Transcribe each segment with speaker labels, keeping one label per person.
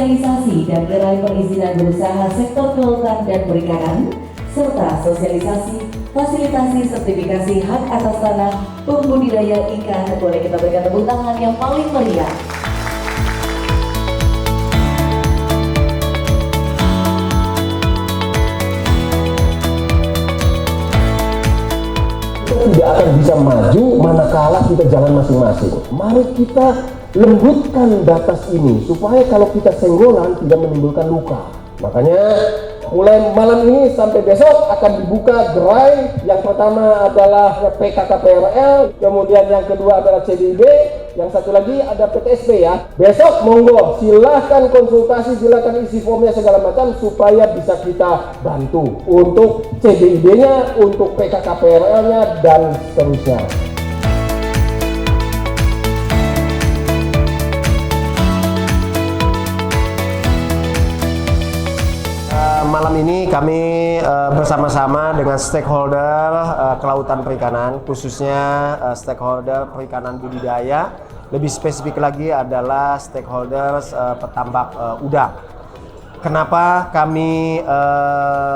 Speaker 1: sosialisasi dan gerai perizinan berusaha sektor kelautan dan perikanan, serta sosialisasi fasilitasi sertifikasi hak atas tanah pembudidaya ikan. Boleh kita berikan tepuk tangan yang paling meriah.
Speaker 2: Kita tidak akan bisa maju manakala kita jalan masing-masing. Mari kita lembutkan batas ini supaya kalau kita senggolan tidak menimbulkan luka. Makanya mulai malam ini sampai besok akan dibuka gerai. Yang pertama adalah PKKPRL, kemudian yang kedua adalah CBIB, yang satu lagi ada PTSB ya. Besok monggo silahkan konsultasi, silahkan isi formnya segala macam supaya bisa kita bantu untuk CBIB-nya, untuk PKKPRL-nya dan seterusnya. Malam ini kami bersama-sama dengan stakeholder kelautan perikanan, khususnya stakeholder perikanan budidaya, lebih spesifik lagi adalah stakeholder petambak udang. Kenapa kami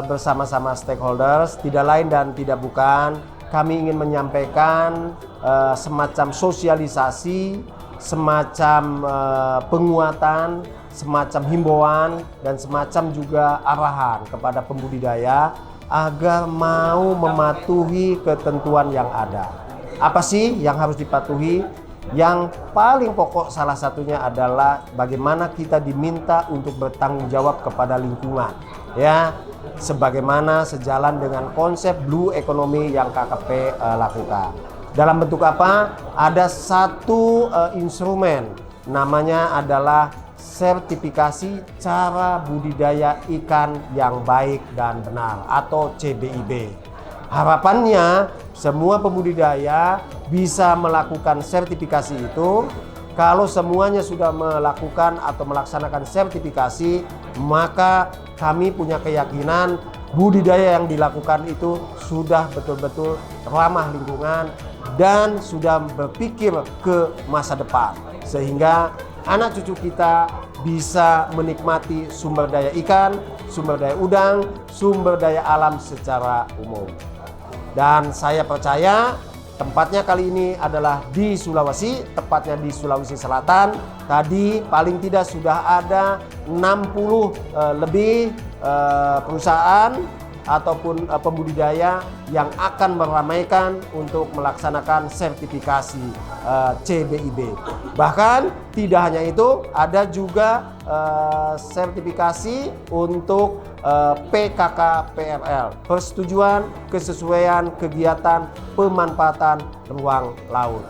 Speaker 2: bersama-sama stakeholders? Tidak lain dan tidak bukan, kami ingin menyampaikan semacam sosialisasi, semacam penguatan, semacam himbauan dan semacam juga arahan kepada pembudidaya agar mau mematuhi ketentuan yang ada. Apa sih yang harus dipatuhi? Yang paling pokok salah satunya adalah bagaimana kita diminta untuk bertanggung jawab kepada lingkungan, ya, sebagaimana sejalan dengan konsep blue economy yang KKP lakukan. Dalam bentuk apa? Ada satu instrumen, namanya adalah sertifikasi cara budidaya ikan yang baik dan benar atau CBIB. Harapannya semua pembudidaya bisa melakukan sertifikasi itu. Kalau semuanya sudah melakukan atau melaksanakan sertifikasi, maka kami punya keyakinan budidaya yang dilakukan itu sudah betul-betul ramah lingkungan dan sudah berpikir ke masa depan, sehingga anak cucu kita bisa menikmati sumber daya ikan, sumber daya udang, sumber daya alam secara umum. Dan saya percaya tempatnya kali ini adalah di Sulawesi, tepatnya di Sulawesi Selatan. Tadi paling tidak sudah ada 60 lebih perusahaan ataupun pembudidaya yang akan meramaikan untuk melaksanakan sertifikasi CBIB. Bahkan tidak hanya itu, ada juga sertifikasi untuk PKKPRL, persetujuan kesesuaian kegiatan pemanfaatan ruang laut.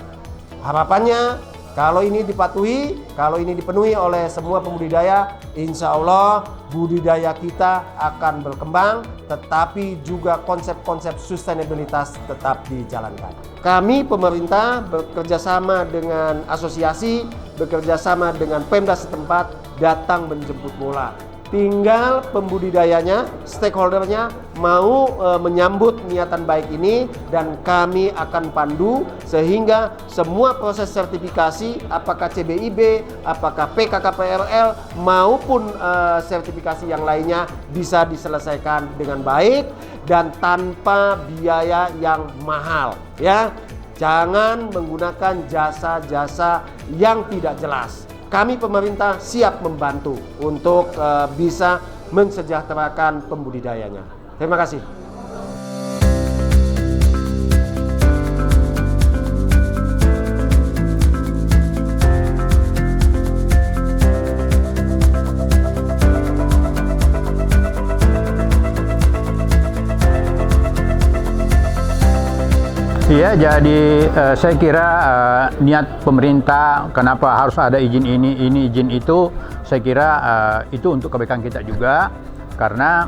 Speaker 2: Harapannya kalau ini dipatuhi, kalau ini dipenuhi oleh semua pembudidaya, insya Allah budidaya kita akan berkembang, tetapi juga konsep-konsep sustainabilitas tetap dijalankan. Kami pemerintah bekerjasama dengan asosiasi, bekerjasama dengan Pemda setempat datang menjemput bola. Tinggal pembudidayanya, stakeholdernya mau menyambut niatan baik ini dan kami akan pandu sehingga semua proses sertifikasi apakah CBIB, apakah PKKPRL maupun sertifikasi yang lainnya bisa diselesaikan dengan baik dan tanpa biaya yang mahal, ya. Jangan menggunakan jasa-jasa yang tidak jelas. Kami pemerintah siap membantu untuk bisa mensejahterakan pembudidayanya. Terima kasih.
Speaker 3: Iya, jadi saya kira niat pemerintah kenapa harus ada izin ini izin itu, saya kira itu untuk kebaikan kita juga, karena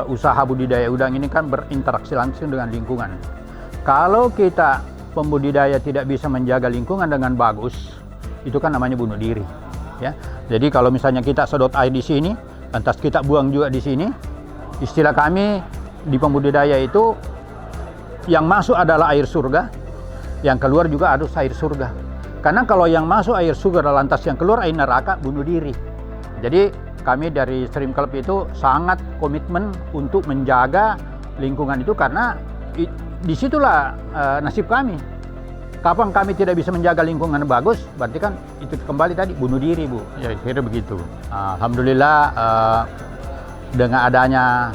Speaker 3: usaha budidaya udang ini kan berinteraksi langsung dengan lingkungan. Kalau kita pembudidaya tidak bisa menjaga lingkungan dengan bagus, itu kan namanya bunuh diri, ya. Jadi kalau misalnya kita sedot air di sini, lantas kita buang juga di sini, istilah kami di pembudidaya itu yang masuk adalah air surga, yang keluar juga harus air surga. Karena kalau yang masuk air surga lantas yang keluar air neraka, bunuh diri. Jadi kami dari Stream Club itu sangat komitmen untuk menjaga lingkungan itu karena disitulah nasib kami. Kapan kami tidak bisa menjaga lingkungan bagus, berarti kan itu kembali tadi bunuh diri, Bu. Ya kira begitu. Alhamdulillah dengan adanya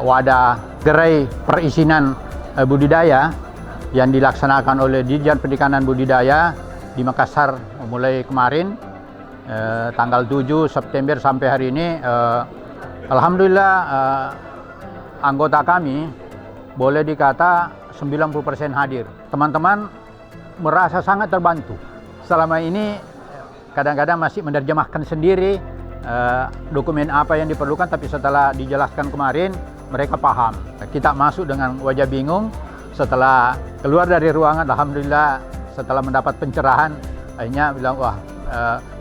Speaker 3: wadah gerai perizinan budidaya yang dilaksanakan oleh Ditjen Perikanan Budidaya di Makassar mulai kemarin tanggal 7 September sampai hari ini, alhamdulillah anggota kami boleh dikata 90% hadir. Teman-teman merasa sangat terbantu. Selama ini kadang-kadang masih menerjemahkan sendiri dokumen apa yang diperlukan, tapi setelah dijelaskan kemarin mereka paham. Kita masuk dengan wajah bingung, setelah keluar dari ruangan alhamdulillah setelah mendapat pencerahan akhirnya bilang wah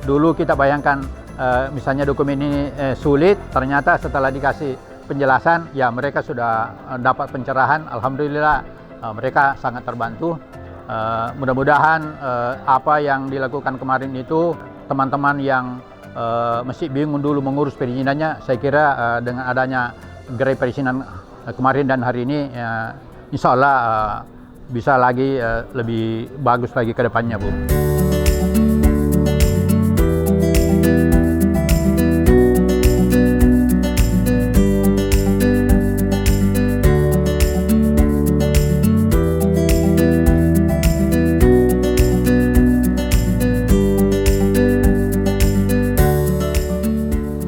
Speaker 3: dulu kita bayangkan misalnya dokumen ini sulit, ternyata setelah dikasih penjelasan ya mereka sudah dapat pencerahan. Alhamdulillah mereka sangat terbantu. Mudah-mudahan apa yang dilakukan kemarin itu teman-teman yang masih bingung dulu mengurus perizinannya, saya kira dengan adanya gerai perizinan kemarin dan hari ini insya Allah bisa lagi lebih bagus lagi ke depannya, Bu.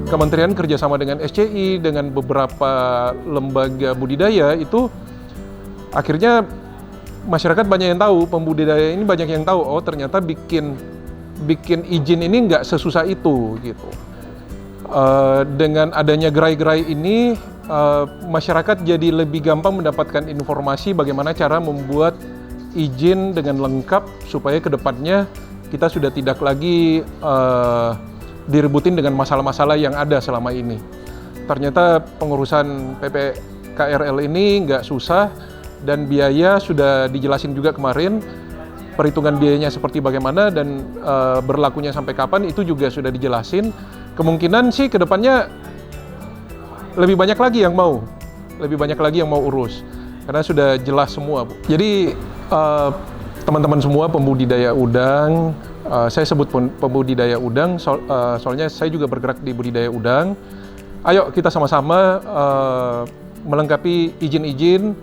Speaker 4: Kementerian kerjasama dengan SCI, dengan beberapa lembaga budidaya itu akhirnya masyarakat banyak yang tahu, pembudidaya ini banyak yang tahu, oh ternyata bikin izin ini nggak sesusah itu gitu. Dengan adanya gerai-gerai ini, masyarakat jadi lebih gampang mendapatkan informasi bagaimana cara membuat izin dengan lengkap supaya kedepannya kita sudah tidak lagi diributin dengan masalah-masalah yang ada selama ini. Ternyata pengurusan PPKRL ini nggak susah dan biaya sudah dijelasin juga kemarin. Perhitungan biayanya seperti bagaimana dan berlakunya sampai kapan itu juga sudah dijelasin. Kemungkinan sih kedepannya lebih banyak lagi yang mau urus karena sudah jelas semua, Bu. Jadi teman-teman semua pembudidaya udang, saya sebut pembudidaya udang soalnya saya juga bergerak di budidaya udang. Ayo kita sama-sama melengkapi izin-izin,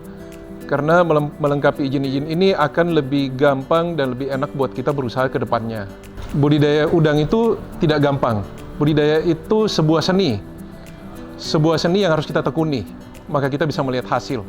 Speaker 4: karena melengkapi izin-izin ini akan lebih gampang dan lebih enak buat kita berusaha ke depannya. Budidaya udang itu tidak gampang. Budidaya itu sebuah seni yang harus kita tekuni, maka kita bisa melihat hasil.